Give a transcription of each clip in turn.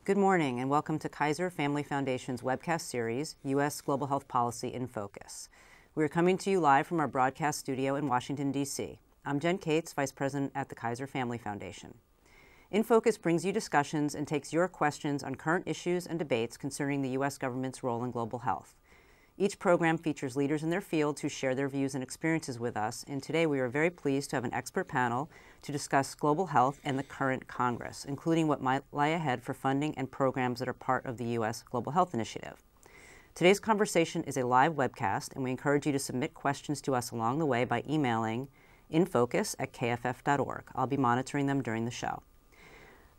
Good morning and welcome to Kaiser Family Foundation's webcast series, U.S. Global Health Policy in Focus. We are coming to you live from our broadcast studio in Washington, D.C. I'm Jen Cates, Vice President at the Kaiser Family Foundation. In Focus brings you discussions and takes your questions on current issues and debates concerning the U.S. government's role in global health. Each program features leaders in their fields who share their views and experiences with us, and today we are very pleased to have an expert panel to discuss global health and the current Congress, including what might lie ahead for funding and programs that are part of the U.S. Global Health Initiative. Today's conversation is a live webcast, and we encourage you to submit questions to us along the way by emailing infocus@kff.org. I'll be monitoring them during the show.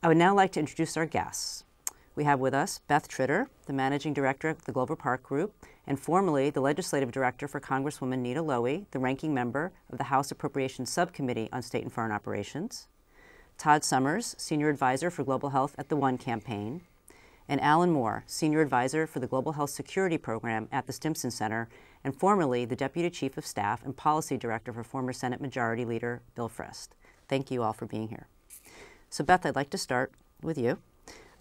I would now like to introduce our guests. We have with us Beth Tritter, the Managing Director of the Glover Park Group, and formerly the Legislative Director for Congresswoman Nita Lowey, the Ranking Member of the House Appropriations Subcommittee on State and Foreign Operations, Todd Summers, Senior Advisor for Global Health at the One Campaign, and Alan Moore, Senior Advisor for the Global Health Security Program at the Stimson Center, and formerly the Deputy Chief of Staff and Policy Director for former Senate Majority Leader Bill Frist. Thank you all for being here. So Beth, I'd like to start with you.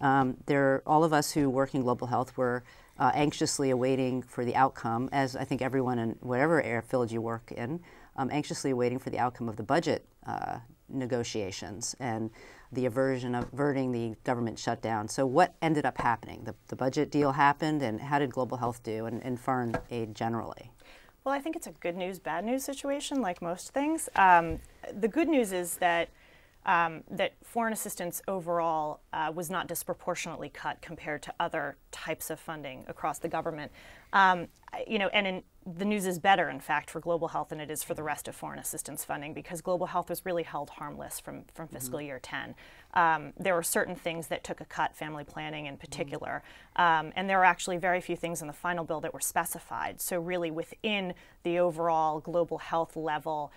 All of us who work in global health were anxiously awaiting for the outcome, as I think everyone in whatever field you work in, anxiously awaiting for the outcome of the budget negotiations and the averting the government shutdown. So what ended up happening? The budget deal happened, and how did global health do and foreign aid generally? Well, I think it's a good news, bad news situation, like most things. The good news is that foreign assistance overall was not disproportionately cut compared to other types of funding across the government. The news is better, in fact, for global health than it is for the rest of foreign assistance funding, because global health was really held harmless from fiscal year 10. There were certain things that took a cut, family planning in particular, and there were actually very few things in the final bill that were specified. So really within the overall global health level,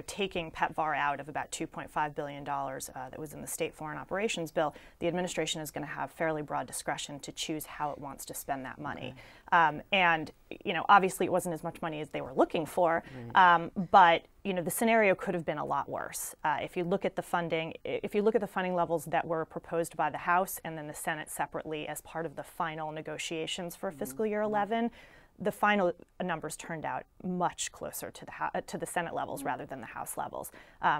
taking PEPFAR out of about $2.5 billion that was in the state foreign operations bill, the administration is going to have fairly broad discretion to choose how it wants to spend that money. Obviously it wasn't as much money as they were looking for, but the scenario could have been a lot worse. If you look at the funding levels that were proposed by the House and then the Senate separately as part of the final negotiations for fiscal year 11, the final numbers turned out much closer to the Senate levels rather than the House levels,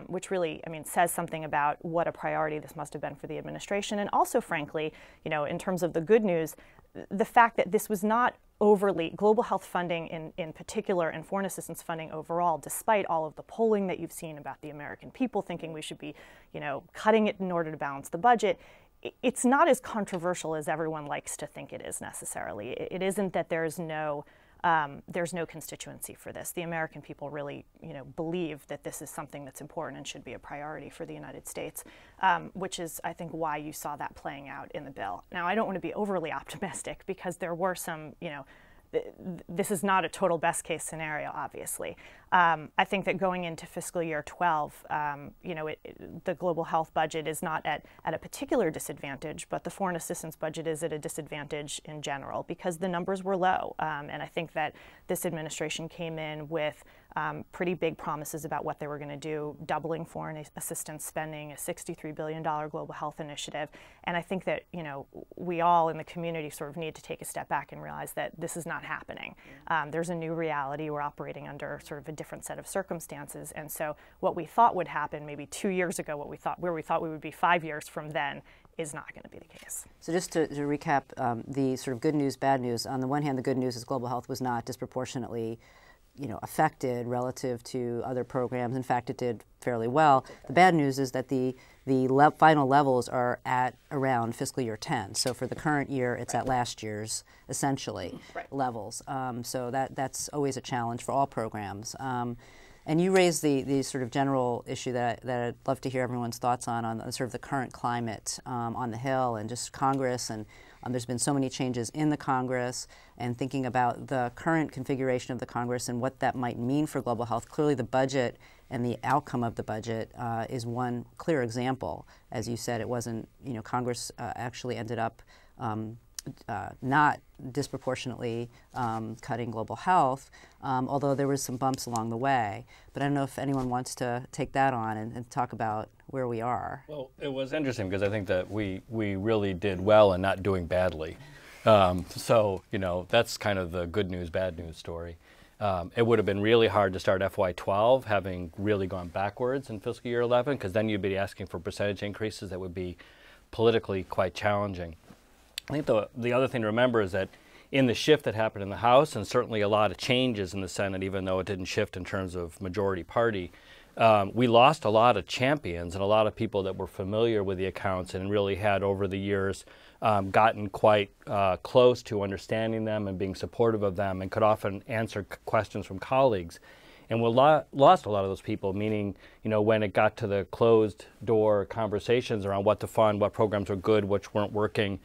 which really, says something about what a priority this must have been for the administration. And also, frankly, in terms of the good news, the fact that this was not overly global health funding in particular and foreign assistance funding overall, despite all of the polling that you've seen about the American people thinking we should be, cutting it in order to balance the budget, it's not as controversial as everyone likes to think it is necessarily. It isn't that there's no constituency for this. The American people really, believe that this is something that's important and should be a priority for the United States, which is, I think, why you saw that playing out in the bill. Now, I don't want to be overly optimistic because there were some, this is not a total best case scenario, obviously. I think that going into fiscal year 12, the global health budget is not at a particular disadvantage, but the foreign assistance budget is at a disadvantage in general because the numbers were low. And I think that this administration came in with pretty big promises about what they were going to do, doubling foreign assistance spending, a $63 billion global health initiative. And I think that, we all in the community sort of need to take a step back and realize that this is not happening. There's a new reality. We're operating under sort of a different set of circumstances. And so what we thought would happen maybe 2 years ago, where we thought we would be 5 years from then, is not going to be the case. So just to recap the sort of good news, bad news, on the one hand, the good news is global health was not disproportionately affected relative to other programs. In fact, it did fairly well. The bad news is that the final levels are at around fiscal year 10. So for the current year, it's at last year's, essentially, levels. So that's always a challenge for all programs. And you raised the sort of general issue that I'd love to hear everyone's thoughts on sort of the current climate on the Hill and just Congress. And there's been so many changes in the Congress, and thinking about the current configuration of the Congress and what that might mean for global health. Clearly the budget and the outcome of the budget is one clear example. As you said, it wasn't, Congress actually ended up not disproportionately cutting global health, although there was some bumps along the way. But I don't know if anyone wants to take that on and talk about where we are. Well, it was interesting because I think that we really did well in not doing badly. So, you know, that's kind of the good news, bad news story. It would have been really hard to start FY12 having really gone backwards in fiscal year 11, because then you'd be asking for percentage increases that would be politically quite challenging. I think the other thing to remember is that in the shift that happened in the House, and certainly a lot of changes in the Senate, even though it didn't shift in terms of majority party, we lost a lot of champions and a lot of people that were familiar with the accounts and really had over the years gotten quite close to understanding them and being supportive of them and could often answer questions from colleagues. And we lost a lot of those people, meaning, you know, when it got to the closed door conversations around what to fund, what programs were good, which weren't working,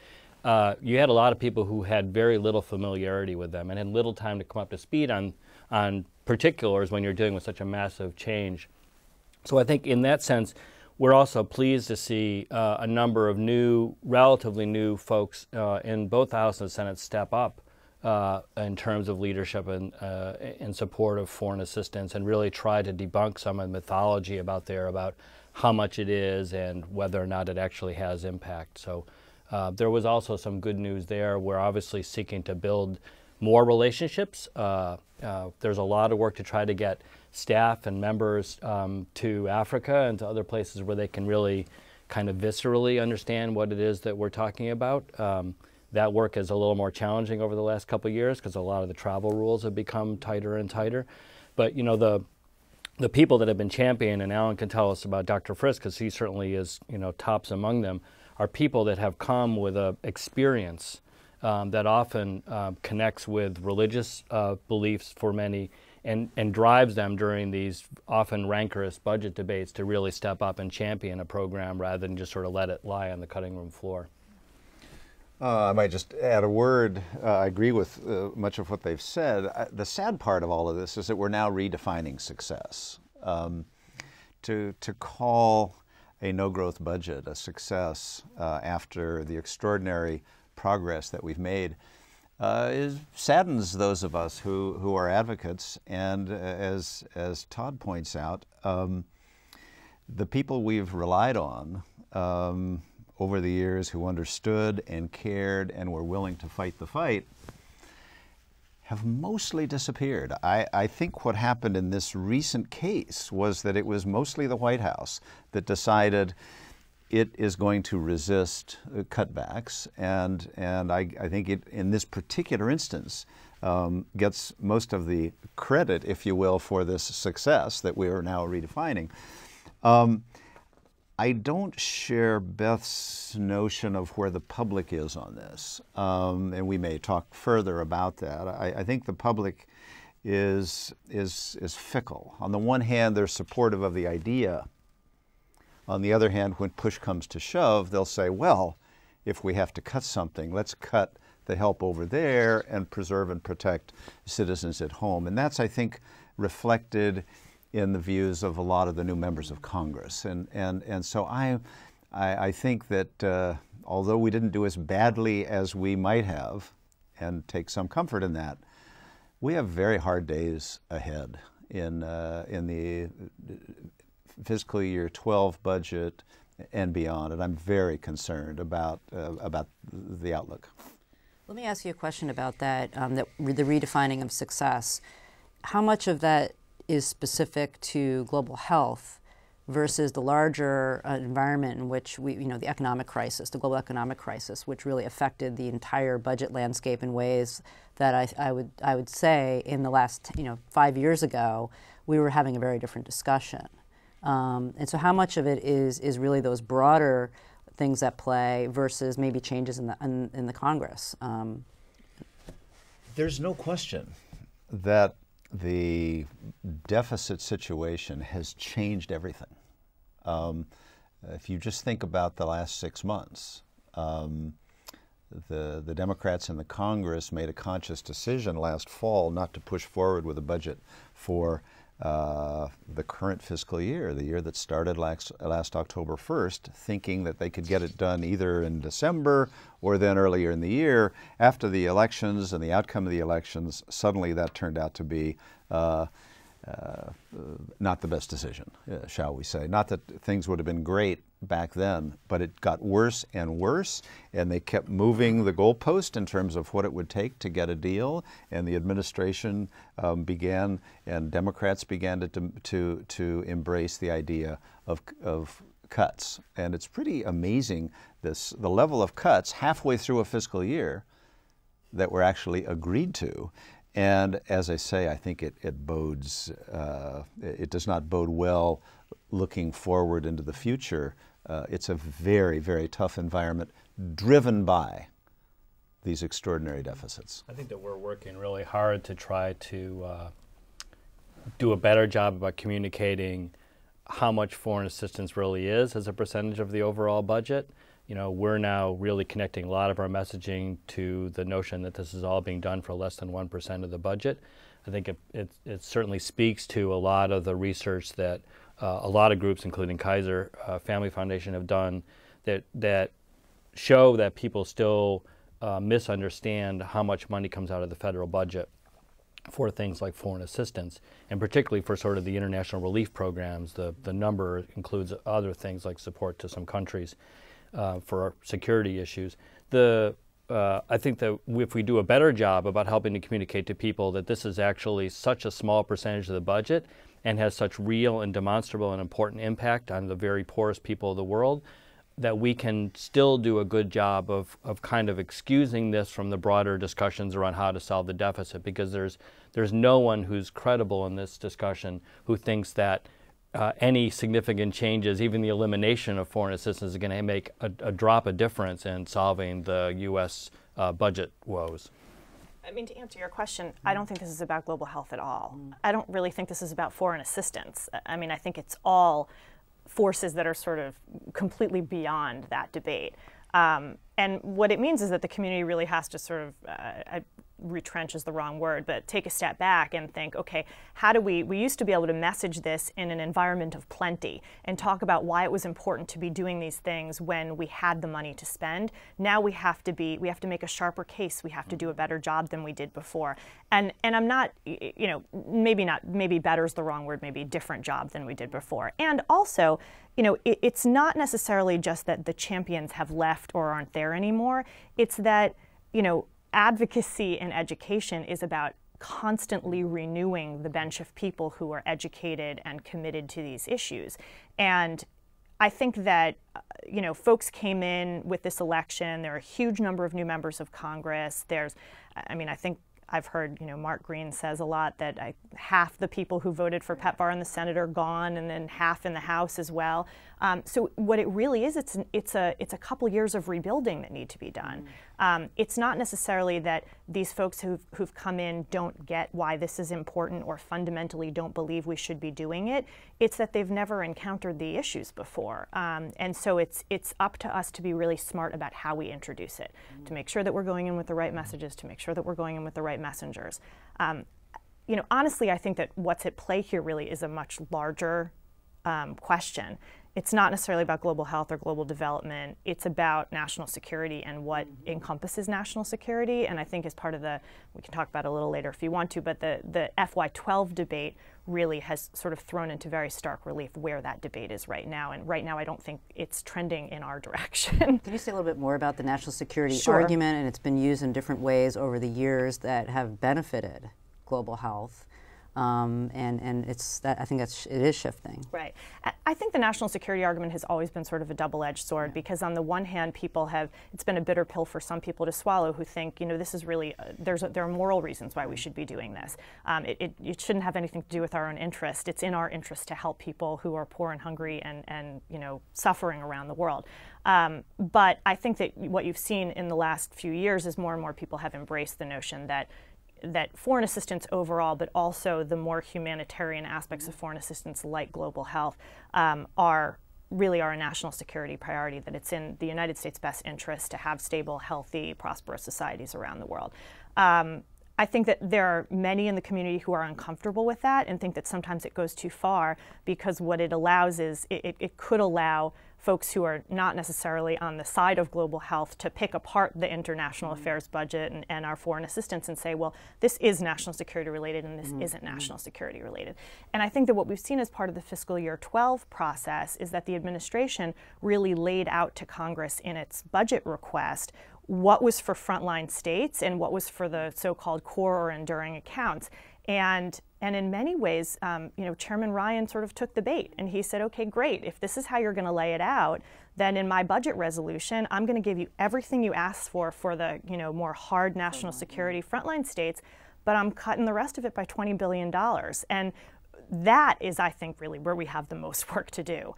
you had a lot of people who had very little familiarity with them and had little time to come up to speed on particulars when you're dealing with such a massive change. So I think in that sense, we're also pleased to see a number of relatively new folks in both the House and the Senate step up in terms of leadership and in support of foreign assistance, and really try to debunk some of the mythology about how much it is and whether or not it actually has impact. So there was also some good news there. We're obviously seeking to build more relationships. There's a lot of work to try to get staff and members to Africa and to other places where they can really kind of viscerally understand what it is that we're talking about. That work is a little more challenging over the last couple of years because a lot of the travel rules have become tighter and tighter. But you know, the people that have been championed, and Alan can tell us about Dr. Frisk because he certainly is, you know, tops among them, are people that have come with a experience that often connects with religious beliefs for many and drives them during these often rancorous budget debates to really step up and champion a program rather than just sort of let it lie on the cutting room floor. I might just add a word. I agree with much of what they've said. The sad part of all of this is that we're now redefining success. To call a no-growth budget a success after the extraordinary progress that we've made saddens those of us who are advocates. And as Todd points out, the people we've relied on over the years who understood and cared and were willing to fight the fight have mostly disappeared. I think what happened in this recent case was that it was mostly the White House that decided it is going to resist cutbacks, and I think it, in this particular instance, gets most of the credit, if you will, for this success that we are now redefining. I don't share Beth's notion of where the public is on this, and we may talk further about that. I think the public is fickle. On the one hand, they're supportive of the idea. On the other hand, when push comes to shove, they'll say, well, if we have to cut something, let's cut the help over there and preserve and protect citizens at home. And that's, I think, reflected in the views of a lot of the new members of Congress. And so I think that although we didn't do as badly as we might have, and take some comfort in that, we have very hard days ahead in the fiscal year 12 budget and beyond, and I'm very concerned about the outlook. Let me ask you a question about that, the redefining of success. How much of that is specific to global health versus the larger environment in which we, you know, the economic crisis, the global economic crisis, which really affected the entire budget landscape in ways that I would say in the last, 5 years ago, we were having a very different discussion. And so how much of it is really those broader things at play versus maybe changes in the Congress? There's no question that the deficit situation has changed everything. If you just think about the last 6 months, the Democrats in the Congress made a conscious decision last fall not to push forward with a budget for the current fiscal year, the year that started last October 1st, thinking that they could get it done either in December or then earlier in the year. After the elections and the outcome of the elections, suddenly that turned out to be not the best decision, shall we say. Not that things would have been great back then, but it got worse and worse, and they kept moving the goalpost in terms of what it would take to get a deal, and the administration began, and Democrats began to embrace the idea of cuts. And it's pretty amazing, the level of cuts halfway through a fiscal year that were actually agreed to. And as I say, I think it bodes, it does not bode well looking forward into the future. It's a very, very tough environment driven by these extraordinary deficits. I think that we're working really hard to try to do a better job about communicating how much foreign assistance really is as a percentage of the overall budget. You know, we're now really connecting a lot of our messaging to the notion that this is all being done for less than 1% of the budget. I think it certainly speaks to a lot of the research that a lot of groups, including Kaiser Family Foundation, have done that show that people still misunderstand how much money comes out of the federal budget for things like foreign assistance, and particularly for sort of the international relief programs. The number includes other things like support to some countries for security issues. I think that if we do a better job about helping to communicate to people that this is actually such a small percentage of the budget and has such real and demonstrable and important impact on the very poorest people of the world, that we can still do a good job of kind of excusing this from the broader discussions around how to solve the deficit, because there's no one who's credible in this discussion who thinks that any significant changes, even the elimination of foreign assistance, is going to make a drop of difference in solving the U.S. Budget woes. I mean, to answer your question, I don't think this is about global health at all. I don't really think this is about foreign assistance. I mean, I think it's all forces that are sort of completely beyond that debate. And what it means is that the community really has to sort of, retrench is the wrong word, but take a step back and think, okay, how do we used to be able to message this in an environment of plenty and talk about why it was important to be doing these things when we had the money to spend. Now we have to make a sharper case. We have to do a better job than we did before. And I'm not, you know, maybe better is the wrong word, maybe different job than we did before. And also, you know, it's not necessarily just that the champions have left or aren't there anymore. It's that, you know, advocacy in education is about constantly renewing the bench of people who are educated and committed to these issues. And I think that, you know, folks came in with this election. There are a huge number of new members of Congress. I think I've heard, you know, Mark Green says a lot that half the people who voted for PEPFAR in the Senate are gone, and then half in the House as well. So what it really is, it's a couple years of rebuilding that need to be done. It's not necessarily that these folks who've come in don't get why this is important or fundamentally don't believe we should be doing it. It's that they've never encountered the issues before. And so it's up to us to be really smart about how we introduce it, to make sure that we're going in with the right messages, to make sure that we're going in with the right messengers. You know, honestly, I think that what's at play here really is a much larger question. It's not necessarily about global health or global development. It's about national security and what encompasses national security. And I think as part of we can talk about it a little later if you want to, but the FY12 debate really has sort of thrown into very stark relief where that debate is right now. And right now, I don't think it's trending in our direction. Can you say a little bit more about the national security Sure. argument? And it's been used in different ways over the years that have benefited global health. And I think it is shifting. Right. I think the national security argument has always been sort of a double-edged sword, because on the one hand, it's been a bitter pill for some people to swallow who think, you know, this is really, there are moral reasons why we should be doing this. It shouldn't have anything to do with our own interest. It's in our interest to help people who are poor and hungry and you know, suffering around the world. But I think that what you've seen in the last few years is more and more people have embraced the notion that foreign assistance overall, but also the more humanitarian aspects of foreign assistance like global health are a national security priority, that it's in the United States' best interest to have stable, healthy, prosperous societies around the world. I think that there are many in the community who are uncomfortable with that and think that sometimes it goes too far, because what it allows is it could allow folks who are not necessarily on the side of global health to pick apart the international affairs budget and our foreign assistance and say, well, this is national security related and this isn't national security related. And I think that what we've seen as part of the fiscal year 12 process is that the administration really laid out to Congress in its budget request what was for frontline states and what was for the so-called core or enduring accounts. And in many ways, Chairman Ryan sort of took the bait and he said, okay, great. If this is how you're going to lay it out, then in my budget resolution, I'm going to give you everything you asked for the, more hard national security frontline states, but I'm cutting the rest of it by $20 billion. And that is, I think, really where we have the most work to do,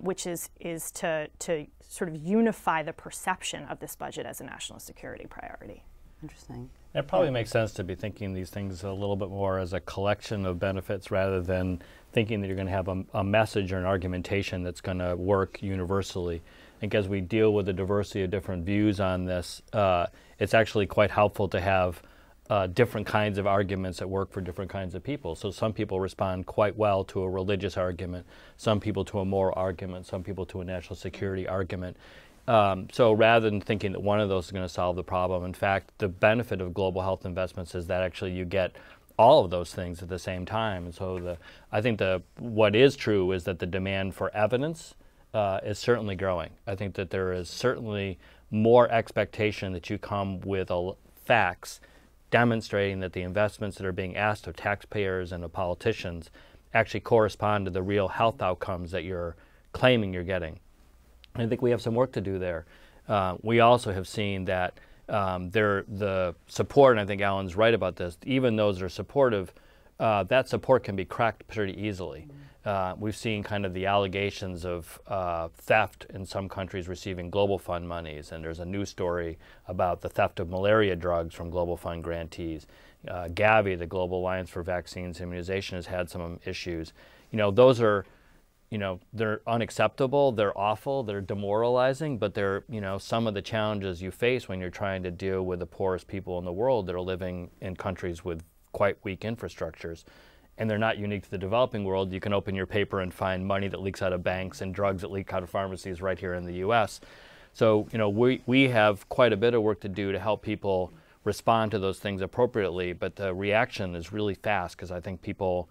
which is to sort of unify the perception of this budget as a national security priority. Interesting. It probably makes sense to be thinking these things a little bit more as a collection of benefits rather than thinking that you're going to have a message or an argumentation that's going to work universally. I think as we deal with the diversity of different views on this, it's actually quite helpful to have different kinds of arguments that work for different kinds of people. So some people respond quite well to a religious argument, some people to a moral argument, some people to a national security argument. So rather than thinking that one of those is going to solve the problem, in fact, the benefit of global health investments is that actually you get all of those things at the same time. And so I think what is true is that the demand for evidence is certainly growing. I think that there is certainly more expectation that you come with facts demonstrating that the investments that are being asked of taxpayers and of politicians actually correspond to the real health outcomes that you're claiming you're getting. I think we have some work to do there. We also have seen that the support, and I think Alan's right about this, even those that are supportive, that support can be cracked pretty easily. We've seen kind of the allegations of theft in some countries receiving Global Fund monies, and there's a news story about the theft of malaria drugs from Global Fund grantees. Gavi, the Global Alliance for Vaccines and Immunization, has had some issues. Those are they're unacceptable, they're awful, they're demoralizing, but they're, some of the challenges you face when you're trying to deal with the poorest people in the world that are living in countries with quite weak infrastructures. And they're not unique to the developing world. You can open your paper and find money that leaks out of banks and drugs that leak out of pharmacies right here in the U.S. So, we have quite a bit of work to do to help people respond to those things appropriately, but the reaction is really fast because I think people,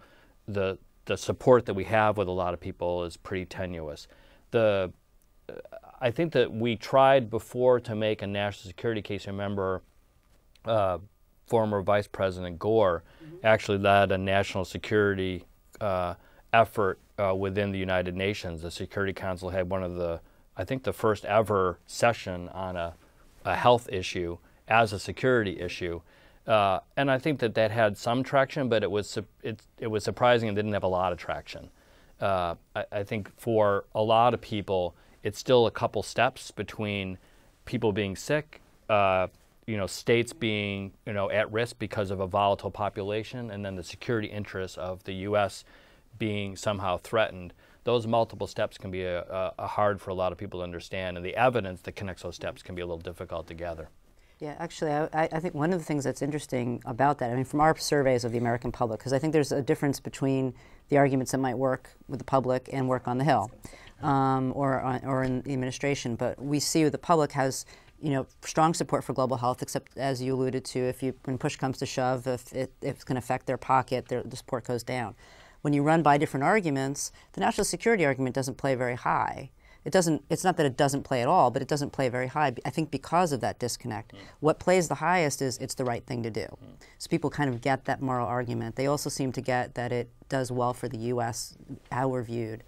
the support that we have with a lot of people is pretty tenuous. I think that we tried before to make a national security case. Remember, former Vice President Gore actually led a national security effort within the United Nations. The Security Council had one of the first ever session on a health issue as a security issue. And I think that had some traction, but it was surprising and didn't have a lot of traction. I think for a lot of people, it's still a couple steps between people being sick, states being at risk because of a volatile population, and then the security interests of the U.S. being somehow threatened. Those multiple steps can be hard for a lot of people to understand, and the evidence that connects those steps can be a little difficult to gather. Yeah, actually, I think one of the things that's interesting about that, from our surveys of the American public, because I think there's a difference between the arguments that might work with the public and work on the Hill, or in the administration. But we see the public has, strong support for global health, except as you alluded to, when push comes to shove, if it's going to affect their pocket, the support goes down. When you run by different arguments, the national security argument doesn't play very high. It's not that it doesn't play at all, but it doesn't play very high, I think, because of that disconnect. What plays the highest is it's the right thing to do. So people kind of get that moral argument. They also seem to get that it does well for the U.S., how we're viewed.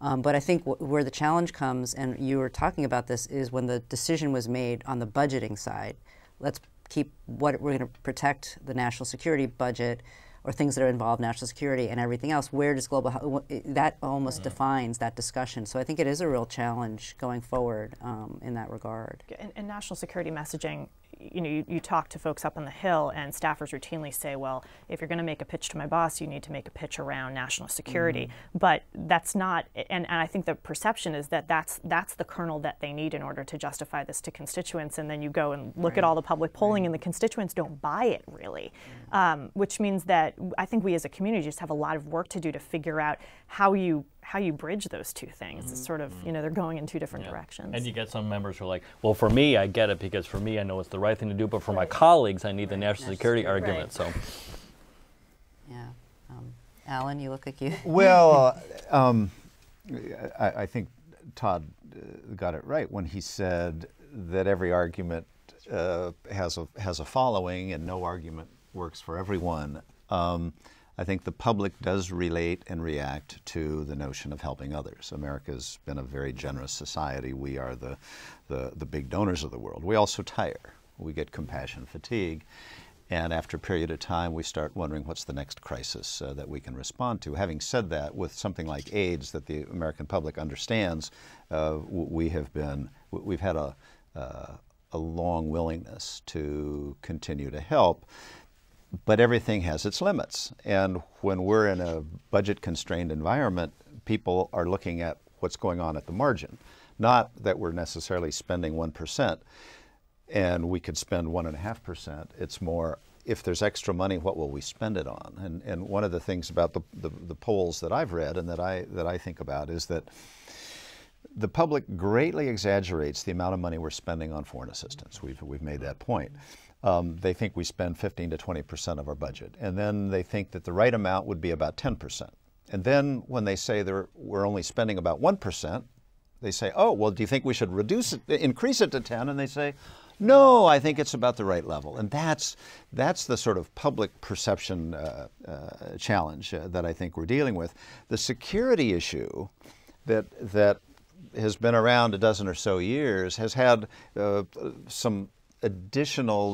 But I think where the challenge comes, and you were talking about this, is when the decision was made on the budgeting side. Let's keep what we're going to protect the national security budget, or things that are involved national security and everything else. Where does global health, that almost defines that discussion. So I think it is a real challenge going forward in that regard. And national security messaging, you talk to folks up on the Hill and staffers routinely say, well, if you're going to make a pitch to my boss, you need to make a pitch around national security. But that's not, and I think the perception is that that's the kernel that they need in order to justify this to constituents. And then you go and look at all the public polling and the constituents don't buy it really, which means that I think we as a community just have a lot of work to do to figure out how you how you bridge those two things. It's sort of, they're going in two different directions. And you get some members who are like, well, for me, I get it because for me, I know it's the right thing to do, but for my colleagues, I need the national security argument. So, yeah. Alan, you look like you. Well, I think Todd got it right when he said that every argument has a following and no argument works for everyone. I think the public does relate and react to the notion of helping others. America's been a very generous society. We are the big donors of the world. We also tire. We get compassion fatigue. And after a period of time, we start wondering what's the next crisis that we can respond to. Having said that, with something like AIDS that the American public understands, we've had a long willingness to continue to help. But everything has its limits. And when we're in a budget-constrained environment, people are looking at what's going on at the margin. Not that we're necessarily spending 1%, and we could spend 1.5%. It's more, if there's extra money, what will we spend it on? And one of the things about the polls that I've read and that I think about is that the public greatly exaggerates the amount of money we're spending on foreign assistance. We've made that point. They think we spend 15 to 20% of our budget. And then they think that the right amount would be about 10%. And then when they say we're only spending about 1%, they say, oh, well, do you think we should increase it to 10? And they say, no, I think it's about the right level. And that's the sort of public perception challenge that I think we're dealing with. The security issue that has been around a dozen or so years has had some additional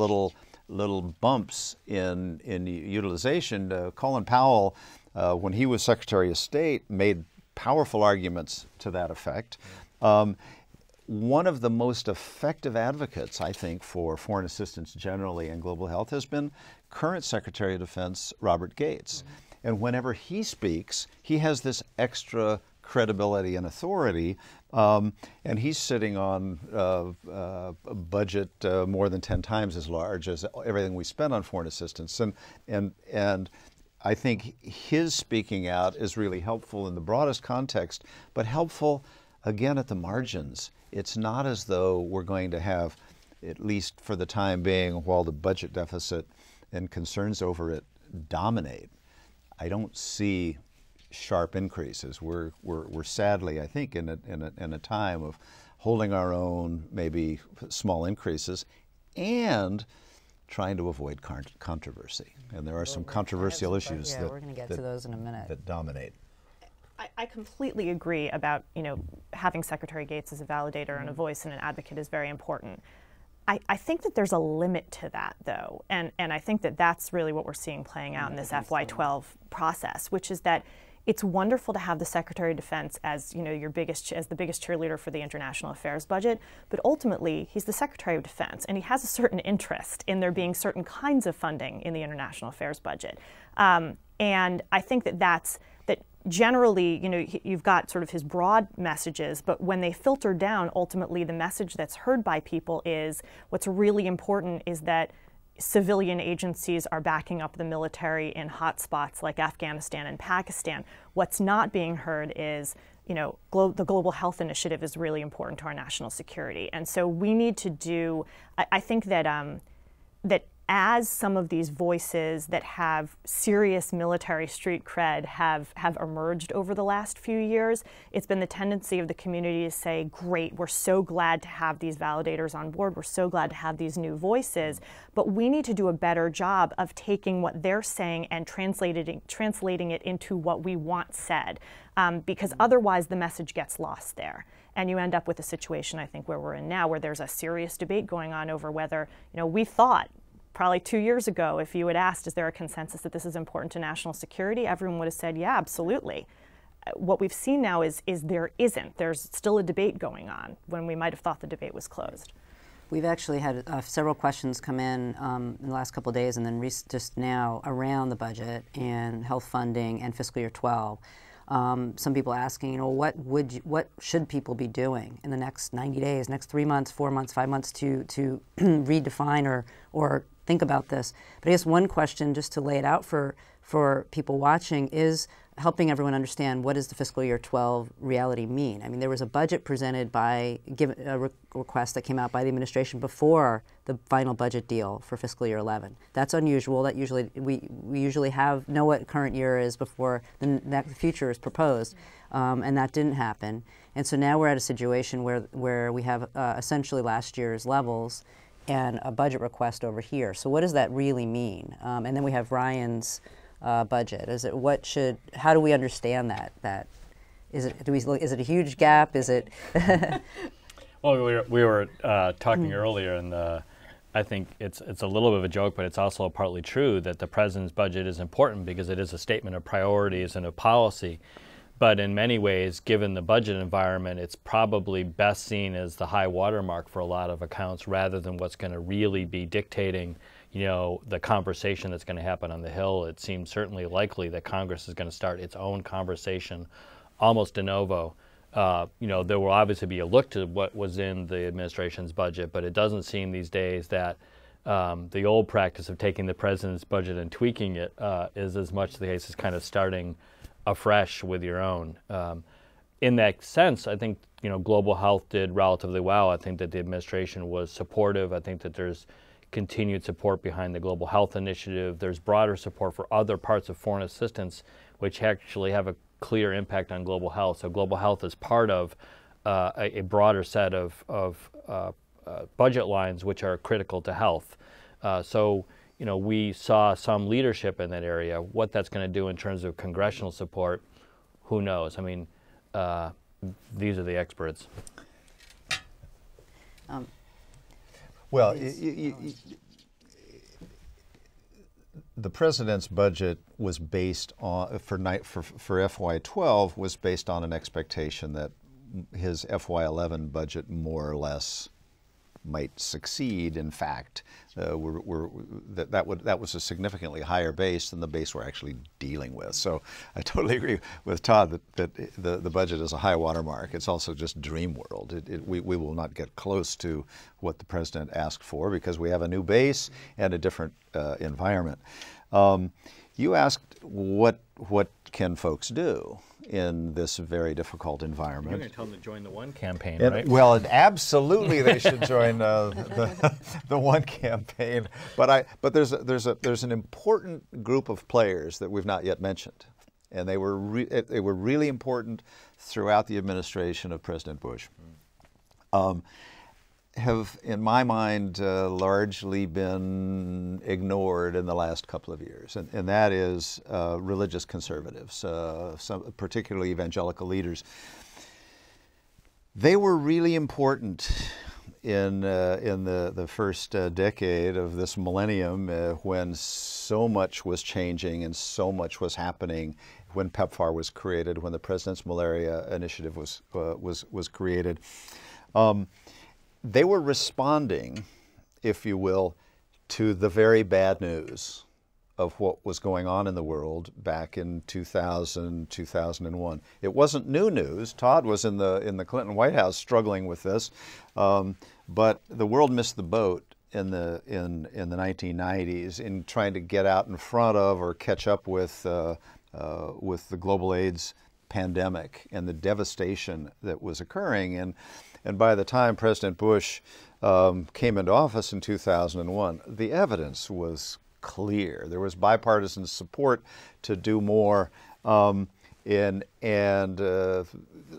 little bumps in utilization. Colin Powell, when he was Secretary of State, made powerful arguments to that effect. One of the most effective advocates, I think, for foreign assistance generally and global health has been current Secretary of Defense Robert Gates. And whenever he speaks, he has this extra credibility and authority, and he's sitting on a budget more than 10 times as large as everything we spend on foreign assistance. And I think his speaking out is really helpful in the broadest context, but helpful, again, at the margins. It's not as though we're going to have, at least for the time being, while the budget deficit and concerns over it dominate, I don't see sharp increases. We're sadly, I think, in a time of holding our own, maybe small increases, and trying to avoid controversy. And there are some controversial issues that we're going to get to those in a minute that dominate. I completely agree about, having Secretary Gates as a validator and a voice and an advocate is very important. I think that there's a limit to that, though, and I think that that's really what we're seeing playing out in this FY12 process, which is that it's wonderful to have the Secretary of Defense as the biggest cheerleader for the international affairs budget, but ultimately he's the Secretary of Defense, and he has a certain interest in there being certain kinds of funding in the international affairs budget, and I think that generally, you've got sort of his broad messages, but when they filter down, ultimately the message that's heard by people is what's really important is that civilian agencies are backing up the military in hot spots like Afghanistan and Pakistan. What's not being heard is, the Global Health Initiative is really important to our national security. And so we need to do, I think that that as some of these voices that have serious military street cred have emerged over the last few years, it's been the tendency of the community to say, great, we're so glad to have these validators on board, we're so glad to have these new voices, but we need to do a better job of taking what they're saying and translating it into what we want said, because otherwise the message gets lost there. And you end up with a situation, I think, where we're in now, where there's a serious debate going on over whether, we thought, probably 2 years ago, if you had asked, is there a consensus that this is important to national security, everyone would have said, yeah, absolutely. What we've seen now is there isn't. There's still a debate going on when we might have thought the debate was closed. We've actually had several questions come in the last couple of days and then just now around the budget and health funding and fiscal year 12. Some people asking, what should people be doing in the next 90 days, next 3 months, 4 months, 5 months to redefine or think about this? But I guess one question, just to lay it out for people watching, is helping everyone understand what does the fiscal year 12 reality mean. I mean, there was a budget presented by a request that came out by the administration before the final budget deal for fiscal year 11. That's unusual. That usually we usually know what current year is before the future is proposed, and that didn't happen. And so now we're at a situation where we have essentially last year's levels and a budget request over here. So what does that really mean? And then we have Ryan's budget. How do we understand that? Is it a huge gap? Is it? Well, we were talking earlier, and I think it's a little bit of a joke, but it's also partly true that the president's budget is important because it is a statement of priorities and of policy. But in many ways, given the budget environment, it's probably best seen as the high watermark for a lot of accounts rather than what's going to really be dictating, the conversation that's going to happen on the Hill. It seems certainly likely that Congress is going to start its own conversation almost de novo. There will obviously be a look to what was in the administration's budget, but it doesn't seem these days that the old practice of taking the president's budget and tweaking it is as much the case as kind of starting afresh with your own. In that sense, I think global health did relatively well. I think that the administration was supportive. I think that there's continued support behind the Global Health Initiative. There's broader support for other parts of foreign assistance which actually have a clear impact on global health. So global health is part of a broader set of budget lines which are critical to health. We saw some leadership in that area. What that's going to do in terms of congressional support, who knows? I mean, these are the experts. Well, the president's budget was based on, for FY12, was based on an expectation that his FY11 budget more or less might succeed. In fact, that was a significantly higher base than the base we're actually dealing with. So I totally agree with Todd that the budget is a high watermark. It's also just dream world. We will not get close to what the president asked for because we have a new base and a different environment. You asked what can folks do in this very difficult environment. You're going to tell them to join the One campaign, right? Well, absolutely, they should join the One campaign. But there's an important group of players that we've not yet mentioned, and they were really important throughout the administration of President Bush. Have, in my mind, largely been ignored in the last couple of years, and that is religious conservatives, particularly evangelical leaders. They were really important in the first decade of this millennium when so much was changing and so much was happening, when PEPFAR was created, when the President's Malaria Initiative was created. They were responding, if you will, to the very bad news of what was going on in the world back in 2000, 2001. It wasn't new news. Todd was in the Clinton White House struggling with this, but the world missed the boat in the 1990s in trying to get out in front of or catch up with the global AIDS pandemic and the devastation that was occurring. And by the time President Bush came into office in 2001, the evidence was clear. There was bipartisan support to do more, and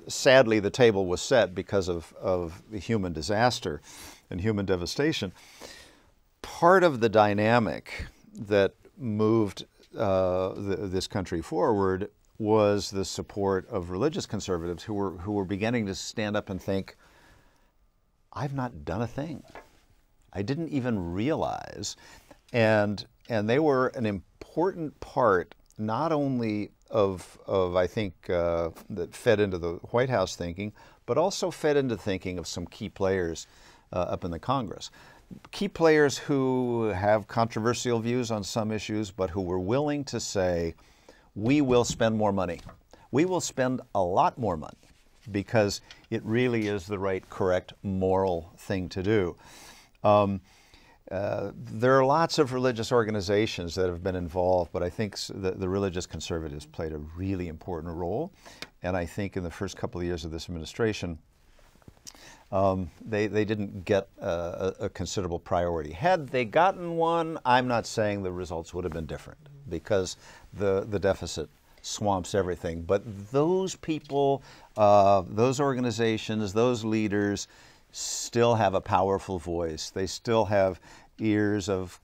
sadly the table was set because of the human disaster and human devastation. Part of the dynamic that moved this country forward was the support of religious conservatives who were beginning to stand up and think, I've not done a thing. I didn't even realize. And they were an important part not only of I think, that fed into the White House thinking, but also fed into thinking of some key players up in the Congress. Key players who have controversial views on some issues, but who were willing to say, we will spend more money. We will spend a lot more money because it really is the right, correct, moral thing to do. there are lots of religious organizations that have been involved, but I think the religious conservatives played a really important role. And I think in the first couple of years of this administration, they didn't get a considerable priority. Had they gotten one, I'm not saying the results would have been different, because the deficit swamps everything. But those people, those organizations, those leaders still have a powerful voice. They still have ears of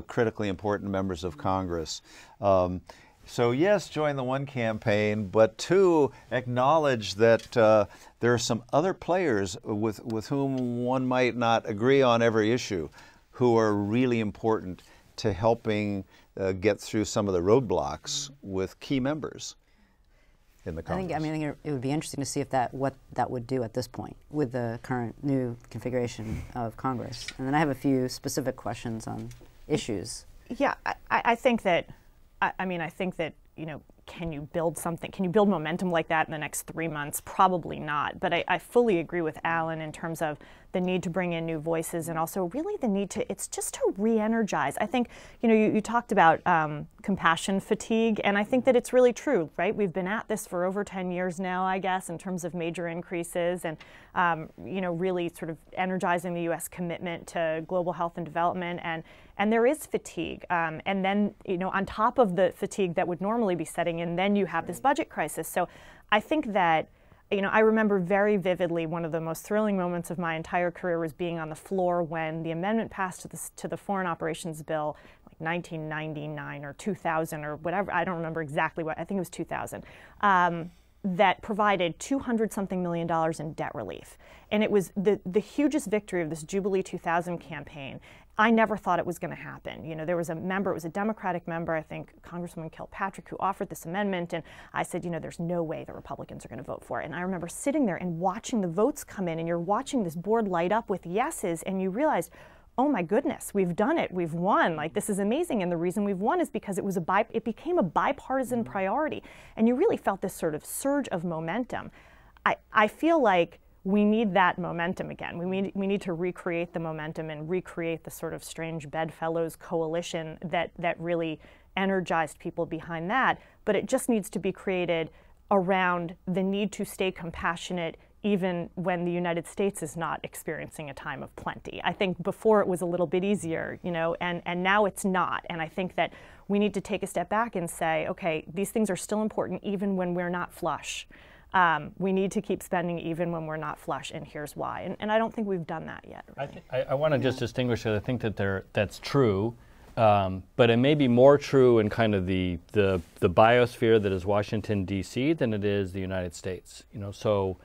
critically important members of Congress. So yes, join the One campaign, but two, acknowledge that there are some other players with whom one might not agree on every issue, who are really important to helping get through some of the roadblocks with key members in the Congress. I think it would be interesting to see what that would do at this point with the current new configuration of Congress. And then I have a few specific questions on issues. Yeah, I think that, I think that, can you build something? Can you build momentum like that in the next 3 months? Probably not. But I fully agree with Alan in terms of the need to bring in new voices, and also really the need it's just to re-energize. I think, you talked about compassion fatigue, and I think that it's really true, right? We've been at this for over 10 years now, I guess, in terms of major increases and, really sort of energizing the U.S. commitment to global health and development. And there is fatigue. And then, on top of the fatigue that would normally be setting in, then you have this budget crisis. So I think that, I remember very vividly one of the most thrilling moments of my entire career was being on the floor when the amendment passed to the Foreign Operations Bill, like 1999 or 2000 or whatever. I don't remember exactly what, I think it was 2000. That provided $200-something million in debt relief. And it was the hugest victory of this Jubilee 2000 campaign. I never thought it was going to happen. There was a member, it was a Democratic member, I think Congresswoman Kilpatrick, who offered this amendment, and I said, there's no way the Republicans are going to vote for it. And I remember sitting there and watching the votes come in, and you're watching this board light up with yeses, and you realize, oh my goodness, we've done it, we've won, like this is amazing. And the reason we've won is because it became a bipartisan priority, and you really felt this sort of surge of momentum. I feel like we need that momentum again. We need to recreate the momentum and recreate the sort of strange bedfellows coalition that really energized people behind that. But it just needs to be created around the need to stay compassionate even when the United States is not experiencing a time of plenty. I think before it was a little bit easier, and now it's not. And I think that we need to take a step back and say, okay, these things are still important even when we're not flush. We need to keep spending even when we're not flush, and here's why. And I don't think we've done that yet. Really. I want to just distinguish that. I think that that's true, but it may be more true in kind of the biosphere that is Washington, D.C. than it is the United States. So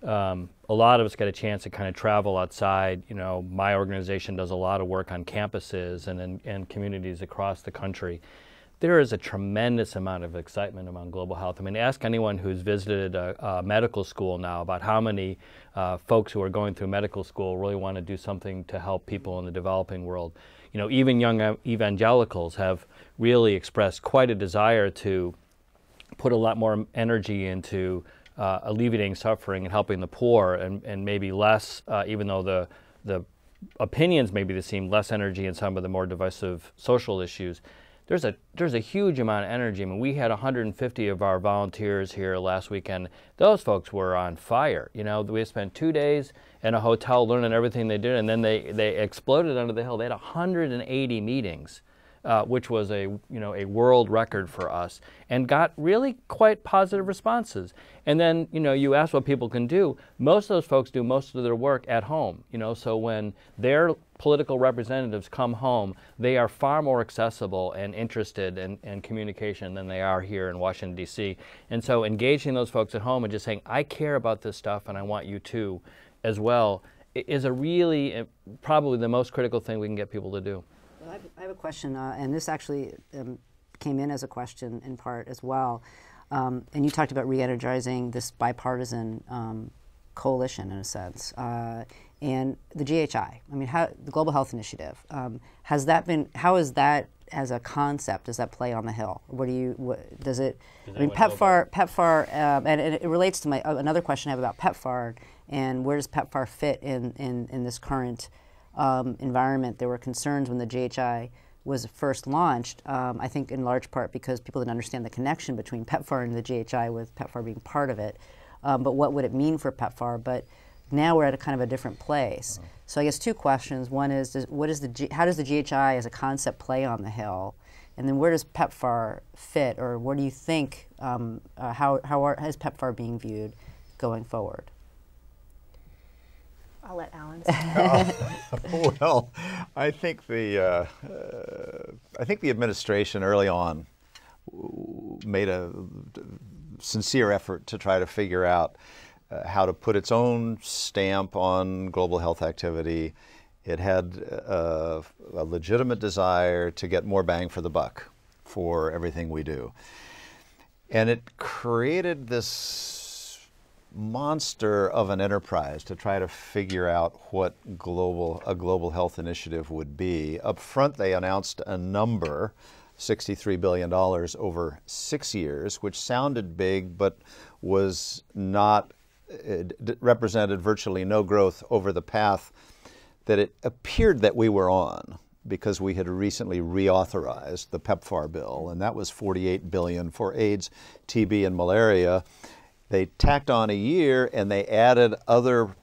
a lot of us get a chance to kind of travel outside. My organization does a lot of work on campuses and communities across the country. There is a tremendous amount of excitement among global health. I mean, ask anyone who's visited a medical school now about how many folks who are going through medical school really want to do something to help people in the developing world. Even young evangelicals have really expressed quite a desire to put a lot more energy into alleviating suffering and helping the poor, and maybe less, even though the opinions maybe seem less energy in some of the more divisive social issues. There's a huge amount of energy. I mean, we had 150 of our volunteers here last weekend. Those folks were on fire. We spent 2 days in a hotel learning everything they did, and then they exploded under the hill. They had 180 meetings, which was a world record for us, and got really quite positive responses. And then you ask what people can do. Most of those folks do most of their work at home. So when their political representatives come home, they are far more accessible and interested in communication than they are here in Washington, D.C. And so engaging those folks at home and just saying, I care about this stuff and I want you to as well, is probably the most critical thing we can get people to do. Well, I have a question, and this actually came in as a question in part as well. And you talked about re-energizing this bipartisan coalition in a sense. And the GHI, the Global Health Initiative, how is that as a concept? Does that play on the Hill? Does it? PEPFAR, and it relates to another question I have about PEPFAR, and where does PEPFAR fit in this current environment, there were concerns when the GHI was first launched, I think in large part because people didn't understand the connection between PEPFAR and the GHI, with PEPFAR being part of it. But what would it mean for PEPFAR? But now we're at a kind of a different place. So I guess two questions. One is, how does the GHI as a concept play on the Hill? And then where does PEPFAR fit, or what do you think, how is PEPFAR being viewed going forward? I'll let Alan say. Well, I think the administration early on made a sincere effort to try to figure out how to put its own stamp on global health activity. It had a legitimate desire to get more bang for the buck for everything we do. And it created this monster of an enterprise to try to figure out what a global health initiative would be. Up front, they announced a number, $63 billion over 6 years, which sounded big, but was not, it represented virtually no growth over the path that it appeared that we were on, because we had recently reauthorized the PEPFAR bill, and that was $48 billion for AIDS, TB, and malaria. They tacked on a year and they added other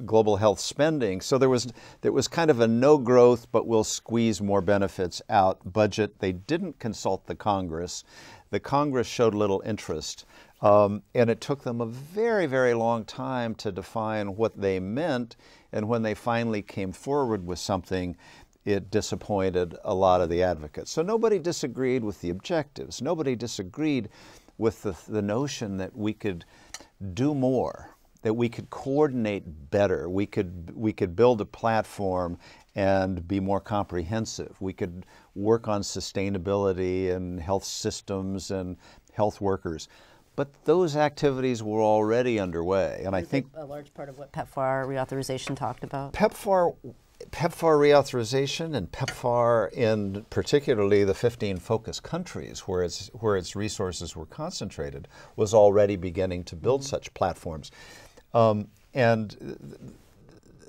global health spending. So there was kind of a no growth, but we'll squeeze more benefits out budget. They didn't consult the Congress. The Congress showed little interest. And it took them a very, very long time to define what they meant. And when they finally came forward with something, it disappointed a lot of the advocates. So nobody disagreed with the objectives. Nobody disagreed with the notion that we could do more, that we could coordinate better, we could build a platform and be more comprehensive. We could work on sustainability and health systems and health workers. But those activities were already underway, and I think a large part of what PEPFAR reauthorization talked about. PEPFAR reauthorization and PEPFAR in particularly the 15 focus countries where its resources were concentrated was already beginning to build such platforms. And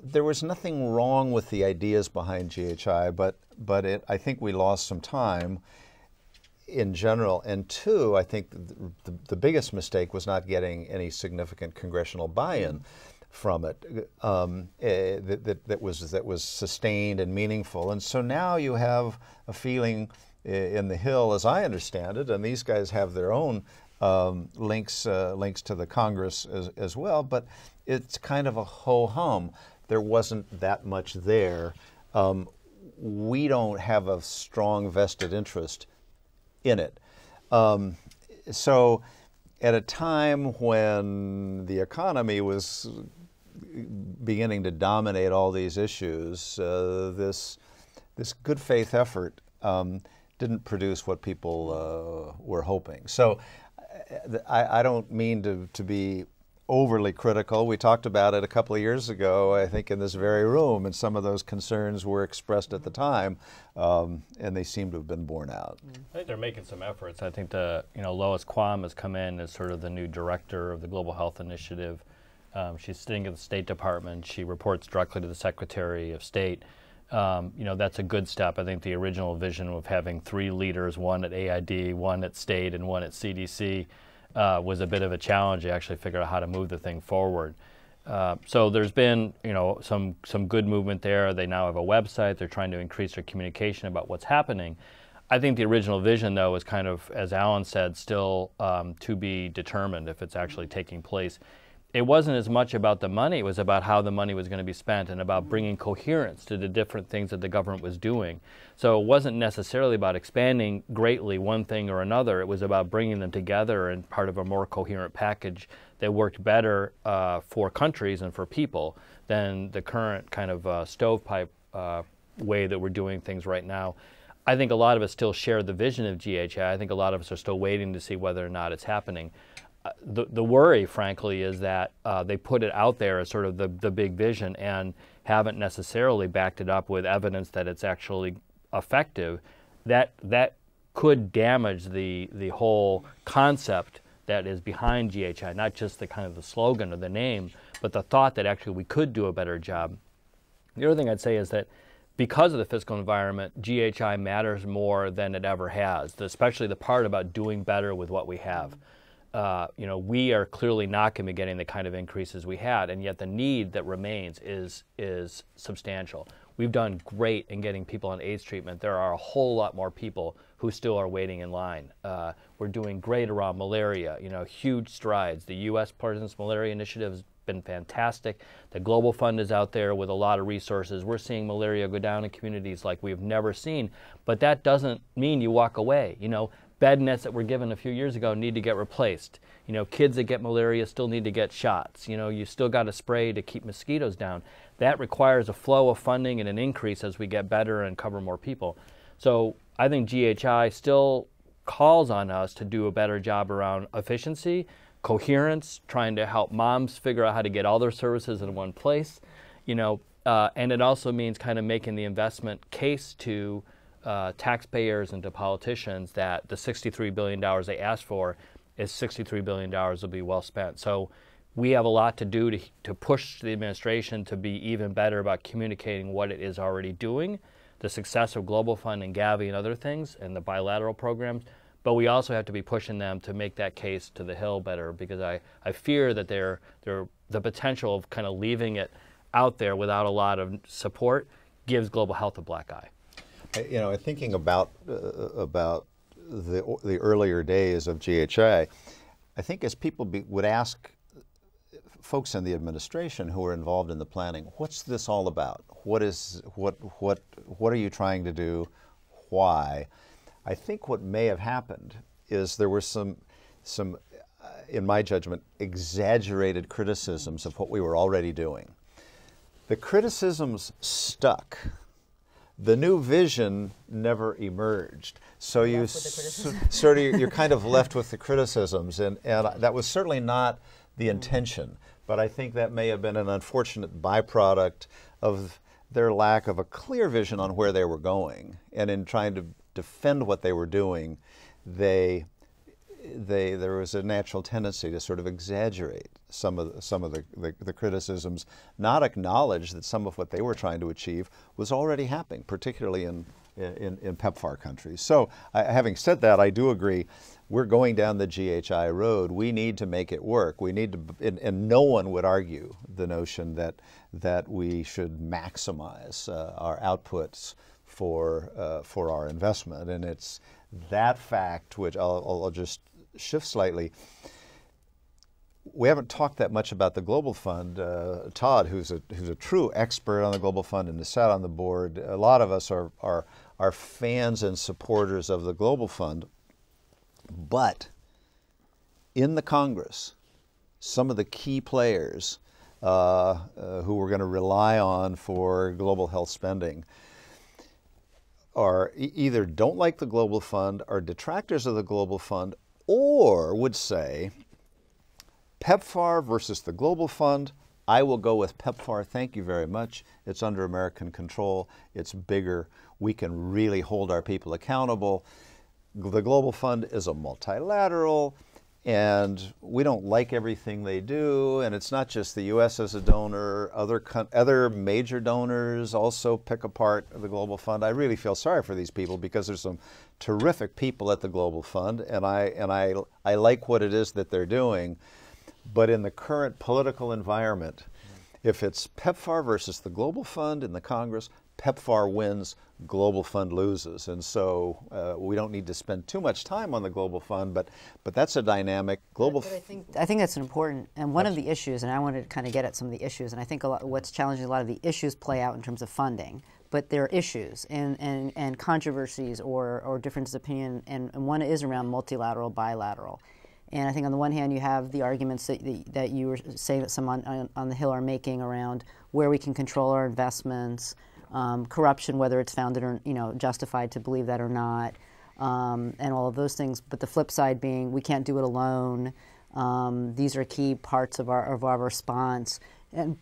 there was nothing wrong with the ideas behind GHI, but I think we lost some time in general. And two, I think the biggest mistake was not getting any significant congressional buy-in from it that was sustained and meaningful. And so now you have a feeling in the Hill, as I understand it, and these guys have their own links to the Congress as well, but it's kind of a ho-hum. There wasn't that much there. We don't have a strong vested interest in it. So at a time when the economy was beginning to dominate all these issues, this good faith effort didn't produce what people were hoping. So I don't mean to be overly critical. We talked about it a couple of years ago, I think, in this very room, and some of those concerns were expressed at the time, and they seem to have been borne out. I think they're making some efforts. I think Lois Quam has come in as sort of the new director of the Global Health Initiative. She's sitting at the State Department. She reports directly to the Secretary of State. That's a good step. I think the original vision of having 3 leaders, one at AID, one at State, and one at CDC, was a bit of a challenge to actually figure out how to move the thing forward. So there's been, some good movement there. They now have a website. They're trying to increase their communication about what's happening. I think the original vision, though, is kind of, as Alan said, still to be determined if it's actually taking place. It wasn't as much about the money, it was about how the money was going to be spent and about bringing coherence to the different things that the government was doing. So it wasn't necessarily about expanding greatly one thing or another, it was about bringing them together and part of a more coherent package that worked better for countries and for people than the current kind of stovepipe way that we're doing things right now. I think a lot of us still share the vision of GHI. I think a lot of us are still waiting to see whether or not it's happening. The worry, frankly, is that they put it out there as sort of the big vision and haven't necessarily backed it up with evidence that it's actually effective. That could damage the whole concept that is behind GHI, not just the kind of the slogan or the name, but the thought that actually we could do a better job. The other thing I'd say is that because of the fiscal environment, GHI matters more than it ever has, especially the part about doing better with what we have. We are clearly not going to be getting the kind of increases we had, and yet the need that remains is substantial. We've done great in getting people on AIDS treatment. There are a whole lot more people who still are waiting in line. We're doing great around malaria, huge strides. The U.S. President's Malaria Initiative has been fantastic. The Global Fund is out there with a lot of resources. We're seeing malaria go down in communities like we've never seen, but that doesn't mean you walk away. Bed nets that were given a few years ago need to get replaced. Kids that get malaria still need to get shots. You still got to spray to keep mosquitoes down. That requires a flow of funding and an increase as we get better and cover more people. So I think GHI still calls on us to do a better job around efficiency, coherence, trying to help moms figure out how to get all their services in one place, and it also means kind of making the investment case to taxpayers and to politicians that the $63 billion they asked for is $63 billion will be well spent. So we have a lot to do to push the administration to be even better about communicating what it is already doing, the success of Global Fund and Gavi and other things, and the bilateral programs. But we also have to be pushing them to make that case to the Hill better, because I fear that the potential of kind of leaving it out there without a lot of support gives global health a black eye. Thinking about the earlier days of GHI, I think as people would ask folks in the administration who are involved in the planning, what's this all about? What are you trying to do? Why? I think what may have happened is there were some, in my judgment, exaggerated criticisms of what we were already doing. The criticisms stuck. The new vision never emerged. So you're kind of left with the criticisms, and that was certainly not the intention. But I think that may have been an unfortunate byproduct of their lack of a clear vision on where they were going. And in trying to defend what they were doing, there was a natural tendency to sort of exaggerate some of the criticisms, not acknowledge that some of what they were trying to achieve was already happening, particularly in PEPFAR countries. So having said that, I do agree, we're going down the GHI road. We need to make it work. We need to, and no one would argue the notion that we should maximize our outputs for our investment. And it's that fact, which I'll just shift slightly. We haven't talked that much about the Global Fund. Todd, who's a true expert on the Global Fund and has sat on the board, a lot of us are fans and supporters of the Global Fund. But in the Congress, some of the key players who we're going to rely on for global health spending are either don't like the Global Fund, are detractors of the Global Fund, or would say, PEPFAR versus the Global Fund, I will go with PEPFAR, thank you very much. It's under American control, it's bigger, we can really hold our people accountable. The Global Fund is a multilateral, and we don't like everything they do, and it's not just the U.S. as a donor, other major donors also pick apart the Global Fund. I really feel sorry for these people because there's some terrific people at the Global Fund, and I like what it is that they're doing. But in the current political environment, if it's PEPFAR versus the Global Fund in the Congress, PEPFAR wins, Global Fund loses. And so we don't need to spend too much time on the Global Fund, but that's a dynamic. I think that's important, and one of the issues, and I wanted to kind of get at some of the issues, and I think what's challenging, a lot of the issues play out in terms of funding, but there are issues and controversies or differences of opinion, and one is around multilateral, bilateral. And I think on the one hand, you have the arguments that you were saying that some on the Hill are making around where we can control our investments, corruption, whether it's founded or justified to believe that or not, and all of those things. But the flip side being we can't do it alone. These are key parts of our response, and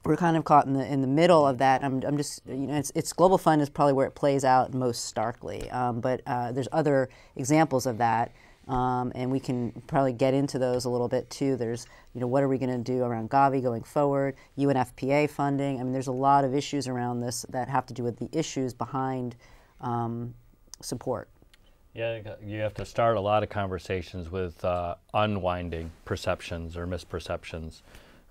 we're kind of caught in the middle of that. I'm just it's Global Fund is probably where it plays out most starkly, but there's other examples of that. and we can probably get into those a little bit too. There's, what are we going to do around Gavi going forward, UNFPA funding. I mean, there's a lot of issues around this that have to do with the issues behind support. Yeah, you have to start a lot of conversations with unwinding perceptions or misperceptions,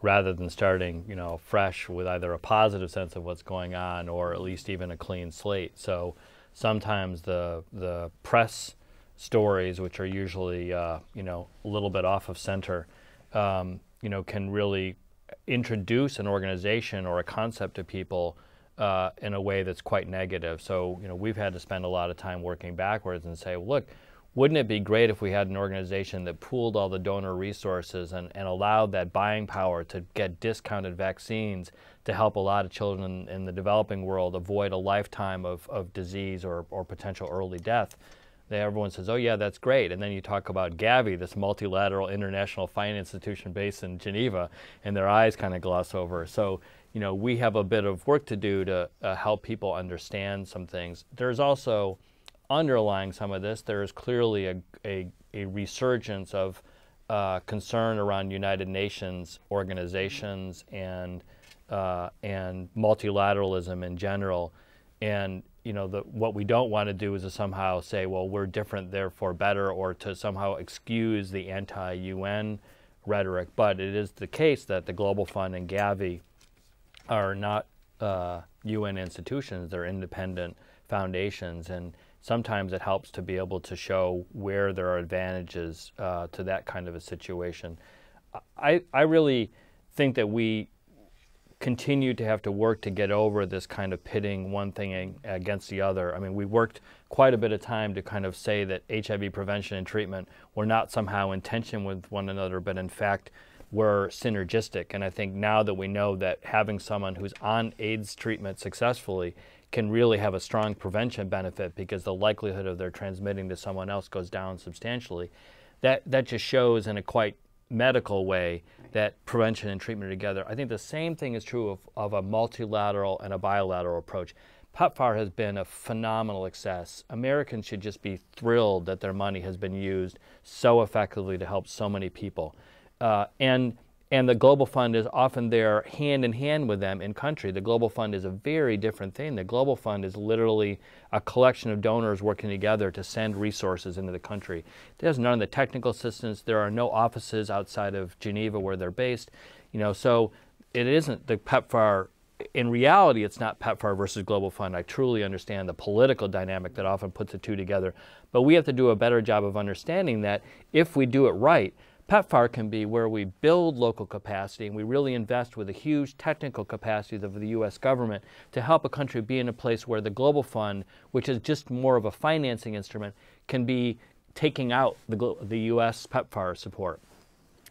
rather than starting, fresh with either a positive sense of what's going on or at least even a clean slate. So sometimes the press stories, which are usually, a little bit off of center, can really introduce an organization or a concept to people in a way that's quite negative. So, we've had to spend a lot of time working backwards and say, well, look, wouldn't it be great if we had an organization that pooled all the donor resources and allowed that buying power to get discounted vaccines to help a lot of children in the developing world avoid a lifetime of disease or potential early death? Everyone says, oh yeah, that's great. And then you talk about Gavi, this multilateral international finance institution based in Geneva, and their eyes kind of gloss over. So, we have a bit of work to do to help people understand some things. There's also, underlying some of this, there is clearly a resurgence of concern around United Nations organizations and multilateralism in general. And what we don't want to do is to somehow say, well, we're different, therefore better, or to somehow excuse the anti-UN rhetoric. But it is the case that the Global Fund and Gavi are not UN institutions. They're independent foundations. And sometimes it helps to be able to show where there are advantages to that kind of a situation. I really think that we continue to have to work to get over this kind of pitting one thing against the other. I mean, we worked quite a bit of time to kind of say that HIV prevention and treatment were not somehow in tension with one another, but in fact were synergistic. And I think now that we know that having someone who's on AIDS treatment successfully can really have a strong prevention benefit because the likelihood of their transmitting to someone else goes down substantially, that just shows in a quite medical way that prevention and treatment are together. I think the same thing is true of a multilateral and a bilateral approach. PEPFAR has been a phenomenal success. Americans should just be thrilled that their money has been used so effectively to help so many people. And the Global Fund is often there hand in hand with them in country. The Global Fund is a very different thing. The Global Fund is literally a collection of donors working together to send resources into the country. There's none of the technical assistance. There are no offices outside of Geneva where they're based. So it isn't the PEPFAR. In reality, it's not PEPFAR versus Global Fund. I truly understand the political dynamic that often puts the two together. But we have to do a better job of understanding that if we do it right, PEPFAR can be where we build local capacity and we really invest with the huge technical capacities of the U.S. government to help a country be in a place where the Global Fund, which is just more of a financing instrument, can be taking out the U.S. PEPFAR support.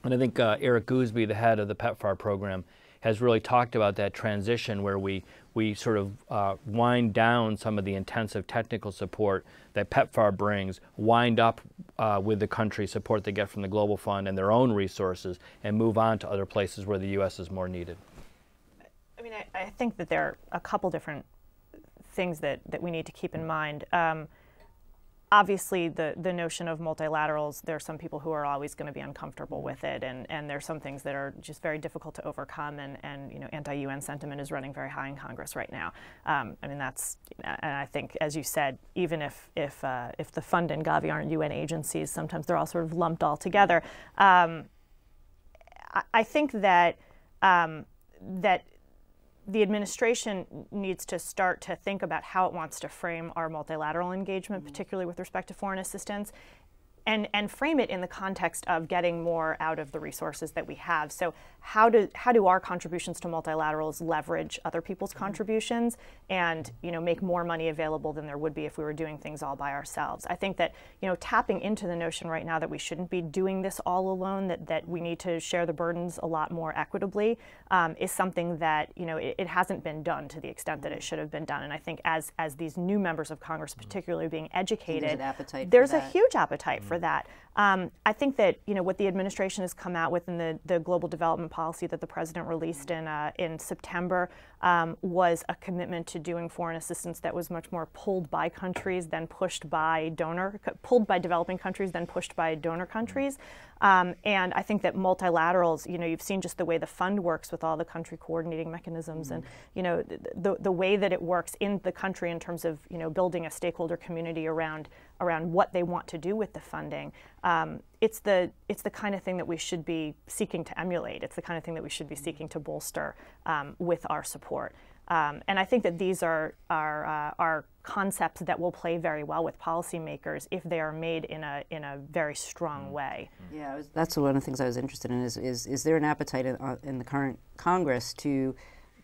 And I think Eric Goosby, the head of the PEPFAR program, has really talked about that transition where we sort of wind down some of the intensive technical support that PEPFAR brings, wind up with the country support they get from the Global Fund and their own resources, and move on to other places where the U.S. is more needed. I mean, I think that there are a couple different things that we need to keep in mind. Obviously, the notion of multilaterals, there are some people who are always going to be uncomfortable with it, and there are some things that are just very difficult to overcome, and anti-UN sentiment is running very high in Congress right now. I mean, that's, and I think, as you said, even if the fund and Gavi aren't UN agencies, sometimes they're all sort of lumped all together. I think that that the administration needs to start to think about how it wants to frame our multilateral engagement, particularly with respect to foreign assistance, and frame it in the context of getting more out of the resources that we have. So how do our contributions to multilaterals leverage other people's contributions and make more money available than there would be if we were doing things all by ourselves? I think that tapping into the notion right now that we shouldn't be doing this all alone, that we need to share the burdens a lot more equitably, is something that it hasn't been done to the extent that it should have been done. And I think as these new members of Congress particularly being educated, there's an appetite there's for a that. huge appetite for that. I think that what the administration has come out with in the global development policy that the president released in September was a commitment to doing foreign assistance that was much more pulled by countries than pushed by pulled by developing countries than pushed by donor countries. And I think that multilaterals, you've seen just the way the fund works with all the country coordinating mechanisms, and the way that it works in the country in terms of building a stakeholder community around what they want to do with the funding. It's the kind of thing that we should be seeking to emulate. It's the kind of thing that we should be seeking to bolster with our support. And I think that these are concepts that will play very well with policymakers if they are made in a very strong way. Yeah, that's one of the things I was interested in. Is there an appetite in the current Congress to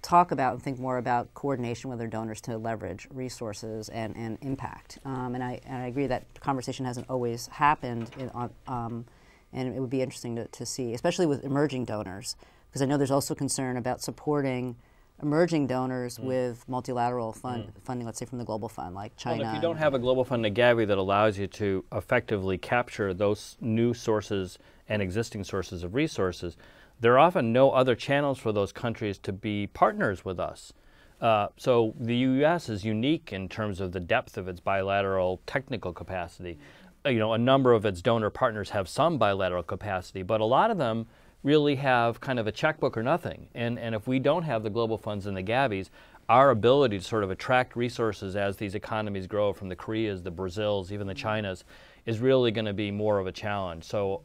talk about and think more about coordination with their donors to leverage resources and impact? And I agree that conversation hasn't always happened, and it would be interesting to see, especially with emerging donors, because I know there's also concern about supporting emerging donors with multilateral funding, let's say from the Global Fund, like China. Well, if you don't have a Global Fund like Gavi that allows you to effectively capture those new sources and existing sources of resources, there are often no other channels for those countries to be partners with us. So the U.S. is unique in terms of the depth of its bilateral technical capacity. A number of its donor partners have some bilateral capacity, but a lot of them really have kind of a checkbook or nothing. And if we don't have the global funds and the Gavis, our ability to sort of attract resources as these economies grow, from the Koreas, the Brazils, even the Chinas, is really going to be more of a challenge. So,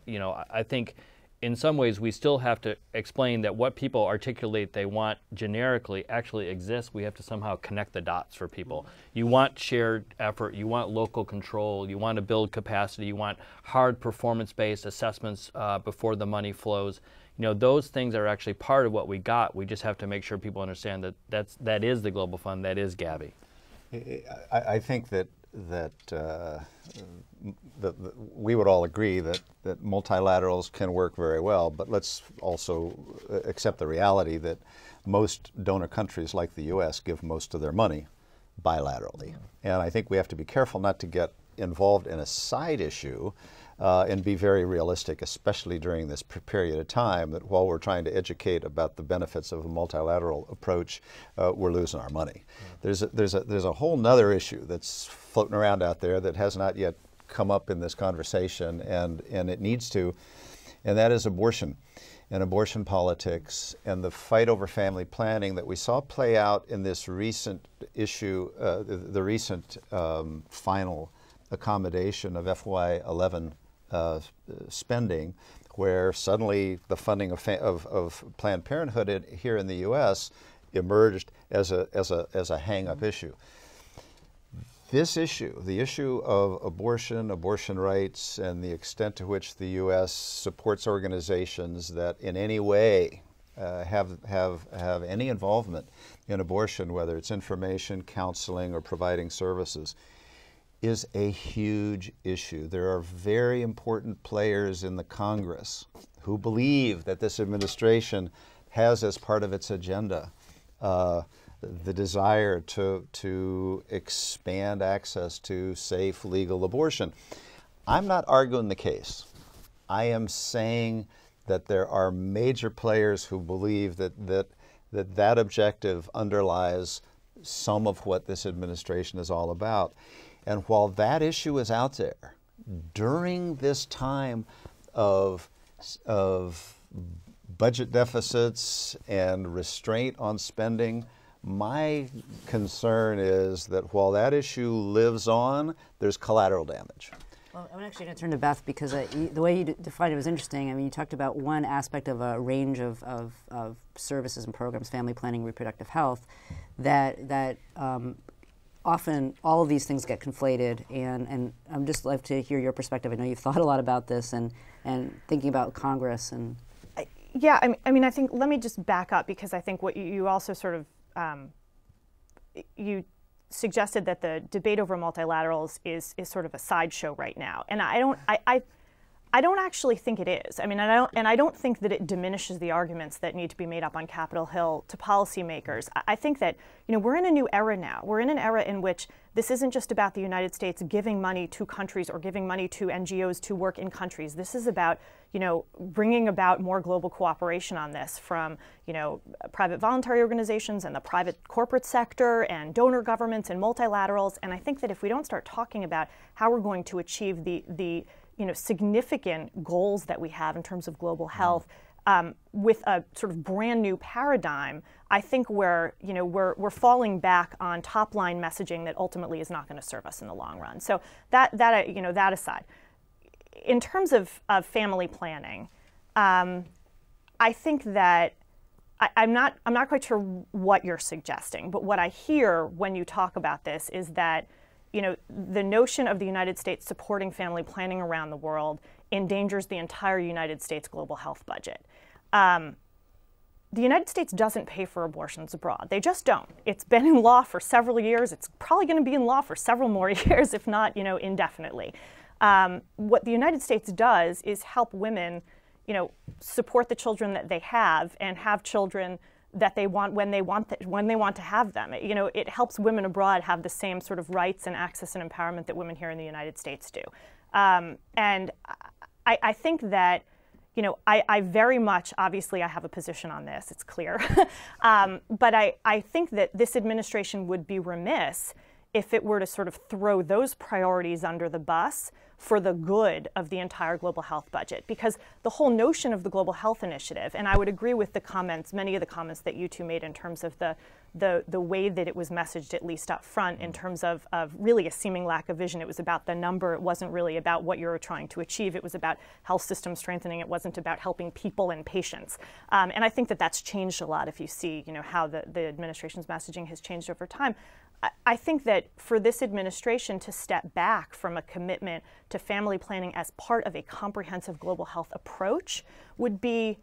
I think in some ways we still have to explain that what people articulate they want generically actually exists. We have to somehow connect the dots for people. You want shared effort, you want local control, you want to build capacity, you want hard performance-based assessments before the money flows. Those things are actually part of what we got. We just have to make sure people understand that is the Global Fund, that is Gavi. I think that we would all agree that multilaterals can work very well, but let's also accept the reality that most donor countries like the U.S. give most of their money bilaterally. And I think we have to be careful not to get involved in a side issue and be very realistic, especially during this period of time, that while we're trying to educate about the benefits of a multilateral approach, we're losing our money. There's a whole nother issue that's floating around out there that has not yet come up in this conversation, and it needs to, and that is abortion and abortion politics and the fight over family planning that we saw play out in this recent issue, the recent final accommodation of FY11 spending, where suddenly the funding of Planned Parenthood here in the U.S. emerged as a hang-up issue. This issue, the issue of abortion rights, and the extent to which the U.S. supports organizations that in any way have any involvement in abortion, whether it's information, counseling, or providing services, is a huge issue. There are very important players in the Congress who believe that this administration has as part of its agenda the desire to expand access to safe, legal abortion. I'm not arguing the case. I am saying that there are major players who believe that objective underlies some of what this administration is all about. And while that issue is out there, during this time of budget deficits and restraint on spending, my concern is that while that issue lives on, there's collateral damage. Well, I'm actually going to turn to Beth, because the way you defined it was interesting. I mean, you talked about one aspect of a range of services and programs, family planning, reproductive health, that often all of these things get conflated, and I'm just love to hear your perspective. I know you've thought a lot about this and thinking about Congress and. Yeah, I mean, I think, let me just back up, because I think what you also sort of, you suggested that the debate over multilaterals is sort of a sideshow right now. And I don't actually think it is. I mean, I don't think that it diminishes the arguments that need to be made up on Capitol Hill to policymakers. I think that, we're in a new era now. We're in an era in which this isn't just about the United States giving money to countries or giving money to NGOs to work in countries. This is about, bringing about more global cooperation on this from, private voluntary organizations and the private corporate sector and donor governments and multilaterals. And I think that if we don't start talking about how we're going to achieve the significant goals that we have in terms of global health with a sort of brand new paradigm, I think we're falling back on top line messaging that ultimately is not going to serve us in the long run. So that aside, in terms of family planning, I think that I'm not quite sure what you're suggesting, but what I hear when you talk about this is that the notion of the United States supporting family planning around the world endangers the entire United States global health budget. The United States doesn't pay for abortions abroad. They just don't. It's been in law for several years. It's probably going to be in law for several more years, if not, indefinitely. What the United States does is help women, support the children that they have and have children that they want when they want to have them. It helps women abroad have the same sort of rights and access and empowerment that women here in the United States do. And I think that, I very much, obviously I have a position on this, it's clear. But I think that this administration would be remiss if it were to sort of throw those priorities under the bus for the good of the entire global health budget. Because the whole notion of the Global Health Initiative, and I would agree with the comments, many of the comments that you two made in terms of the way that it was messaged, at least up front, in terms of really a seeming lack of vision. It was about the number. It wasn't really about what you were trying to achieve. It was about health system strengthening. It wasn't about helping people and patients. And I think that that's changed a lot if you see, how the administration's messaging has changed over time. I think that for this administration to step back from a commitment to family planning as part of a comprehensive global health approach would be,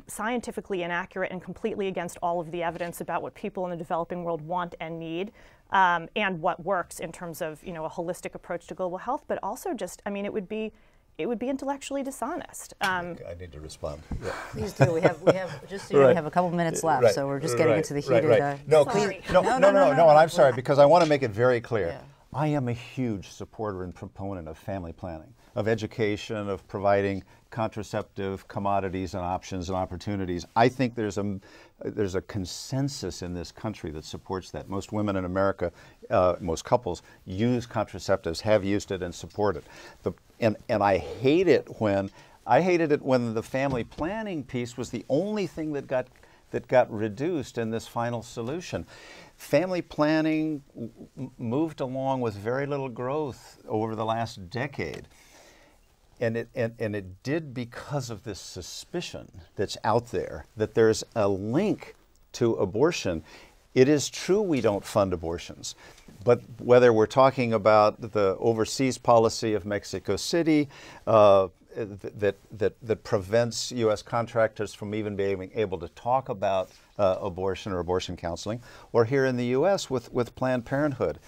scientifically inaccurate and completely against all of the evidence about what people in the developing world want and need, and what works in terms of, a holistic approach to global health, but also just, it would be intellectually dishonest. I need to respond. Yeah. Please do. We have just we have a couple minutes left, so we're just getting into the heated. No, Sorry. no, and I'm sorry because I want to make it very clear. Yeah. I am a huge supporter and proponent of family planning, of education, of providing contraceptive commodities and options and opportunities. I think there's a consensus in this country that supports that. Most women in America, most couples, use contraceptives, have used it, and support it. And I hate it when the family planning piece was the only thing that got reduced in this final solution. Family planning moved along with very little growth over the last decade. And it did because of this suspicion that's out there that there's a link to abortion. It is true we don't fund abortions, but whether we're talking about the overseas policy of Mexico City that prevents U.S. contractors from even being able to talk about abortion or abortion counseling, or here in the U.S. with Planned Parenthood,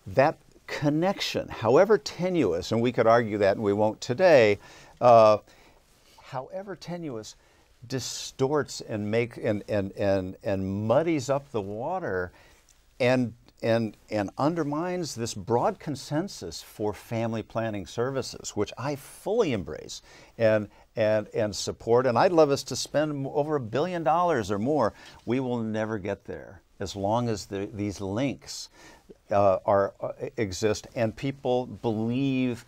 that connection, however tenuous, and we could argue that and we won't today, however tenuous, distorts and muddies up the water and undermines this broad consensus for family planning services, which I fully embrace and support. And I'd love us to spend over $1 billion or more. We will never get there as long as these links exist and people believe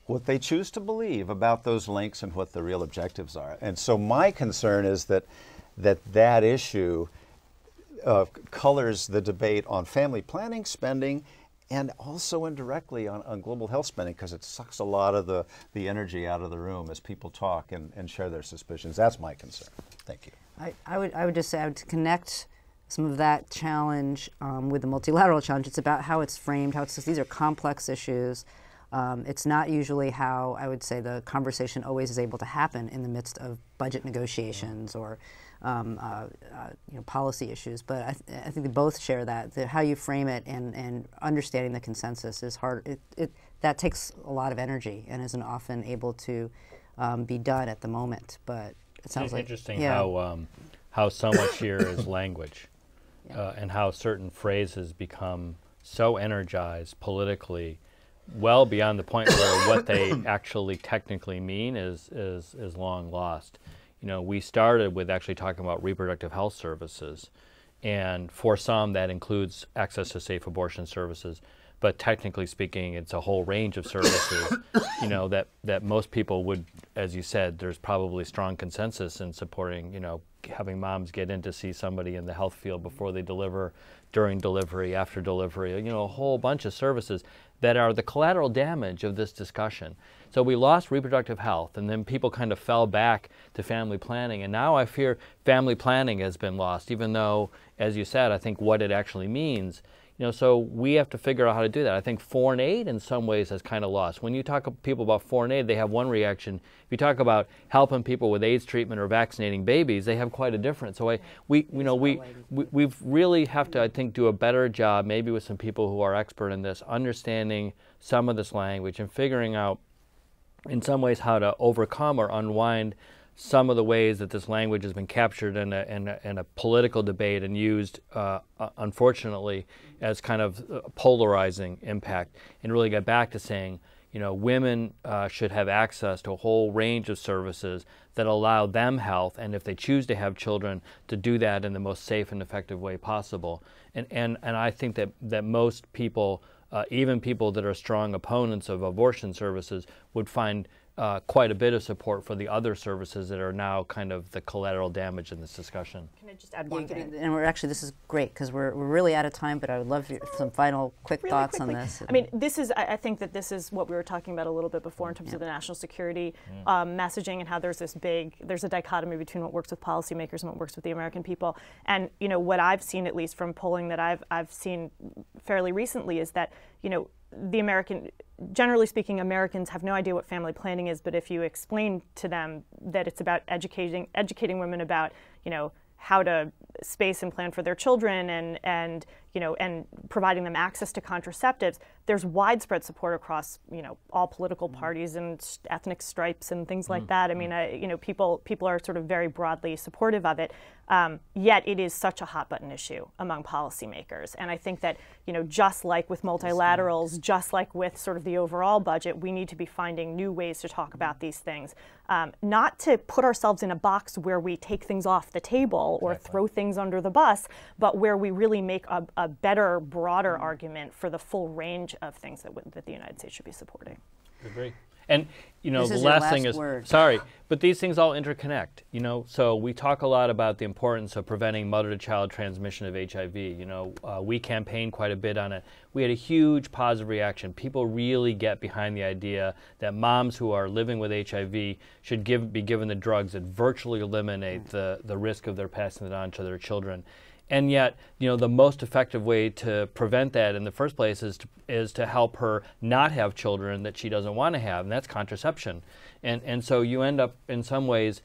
what they choose to believe about those links and what the real objectives are. And so my concern is that issue colors the debate on family planning spending and also indirectly on global health spending, because it sucks a lot of the energy out of the room as people talk and share their suspicions. That's my concern. Thank you. I would just say I would connect some of that challenge with the multilateral challenge. It's about how it's framed, these are complex issues. It's not usually how I would say the conversation always is able to happen in the midst of budget negotiations or policy issues. But I think they both share that how you frame it and understanding the consensus is hard. That takes a lot of energy and isn't often able to be done at the moment. But it sounds like interesting how so much here is language, and how certain phrases become so energized politically, well beyond the point where what they actually technically mean is long lost. You know, we started with actually talking about reproductive health services, and for some that includes access to safe abortion services, but technically speaking it's a whole range of services, you know, that most people would, as you said, there's probably strong consensus in supporting, you know, having moms get in to see somebody in the health field before they deliver, during delivery, after delivery, you know, a whole bunch of services that are the collateral damage of this discussion. So we lost reproductive health, and then people kind of fell back to family planning, and now I fear family planning has been lost, even though, as you said, I think what it actually means, you know, so we have to figure out how to do that. I think foreign aid in some ways has kind of lost. When you talk to people about foreign aid, they have one reaction. If you talk about helping people with AIDS treatment or vaccinating babies, they have quite a different. So we really have to, I think, do a better job, maybe with some people who are expert in this, understanding some of this language and figuring out in some ways how to overcome or unwind some of the ways that this language has been captured in a political debate and used, unfortunately, as kind of polarizing impact, and really get back to saying, you know, women should have access to a whole range of services that allow them health, and if they choose to have children, to do that in the most safe and effective way possible. And I think that most people, even people that are strong opponents of abortion services, would find quite a bit of support for the other services that are now kind of the collateral damage in this discussion. Can I just add one thing? And we're actually, this is great because we're really out of time, but I would love some final quick thoughts quickly on this. I mean, this is, I think that this is what we were talking about a little bit before in terms of the national security messaging, and how there's a dichotomy between what works with policymakers and what works with the American people. And, you know, what I've seen, at least from polling that I've seen fairly recently, is that, you know, generally speaking, Americans have no idea what family planning is, but if you explain to them that it's about educating women about, you know, how to space and plan for their children, and you know, and providing them access to contraceptives, there's widespread support across, you know, all political parties and ethnic stripes and things like that. I mean, you know, people are sort of very broadly supportive of it. Yet it is such a hot button issue among policymakers, and I think that, you know, just like with multilaterals, just like with sort of the overall budget, we need to be finding new ways to talk about these things, not to put ourselves in a box where we take things off the table or throw things under the bus, but where we really make a better, broader argument for the full range of things that the United States should be supporting. Agree. And, you know, This the is your last thing last is, word. sorry, but these things all interconnect, you know, so we talk a lot about the importance of preventing mother-to-child transmission of HIV. You know, we campaigned quite a bit on it. We had a huge positive reaction. People really get behind the idea that moms who are living with HIV should be given the drugs that virtually eliminate the risk of their passing it on to their children. And yet, you know, the most effective way to prevent that in the first place is to help her not have children that she doesn't want to have, and that's contraception. And so you end up, in some ways,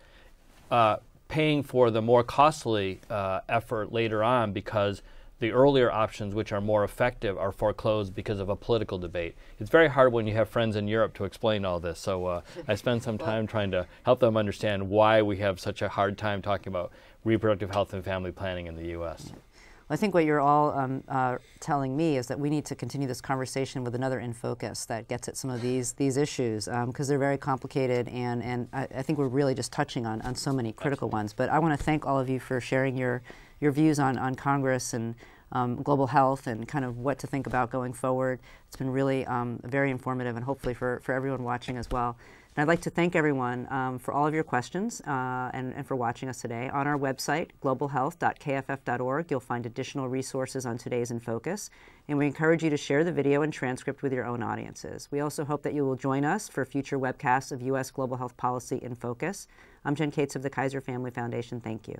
paying for the more costly effort later on, because the earlier options, which are more effective, are foreclosed because of a political debate. It's very hard when you have friends in Europe to explain all this. So I spend some time trying to help them understand why we have such a hard time talking about reproductive health and family planning in the U.S. Well, I think what you're all telling me is that we need to continue this conversation with another In Focus that gets at some of these issues, because they're very complicated, and I think we're really just touching on so many critical ones. But I want to thank all of you for sharing your views on Congress and global health and kind of what to think about going forward. It's been really very informative, and hopefully for everyone watching as well. And I'd like to thank everyone for all of your questions and for watching us today. On our website, globalhealth.kff.org, you'll find additional resources on today's In Focus, and we encourage you to share the video and transcript with your own audiences. We also hope that you will join us for future webcasts of U.S. global health policy in focus. I'm Jen Cates of the Kaiser Family Foundation. Thank you.